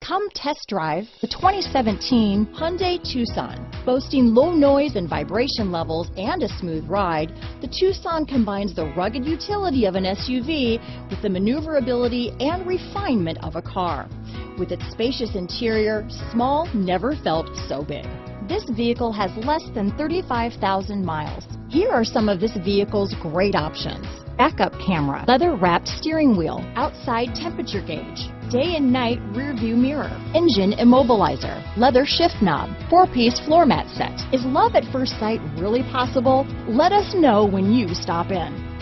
Come test drive the 2017 Hyundai Tucson. Boasting low noise and vibration levels and a smooth ride, the Tucson combines the rugged utility of an SUV with the maneuverability and refinement of a car. With its spacious interior, small never felt so big. This vehicle has less than 35,000 miles. Here are some of this vehicle's great options: backup camera, leather-wrapped steering wheel, outside temperature gauge, day and night rear view mirror, engine immobilizer, leather shift knob, 4-piece floor mat set. Is love at first sight really possible? Let us know when you stop in.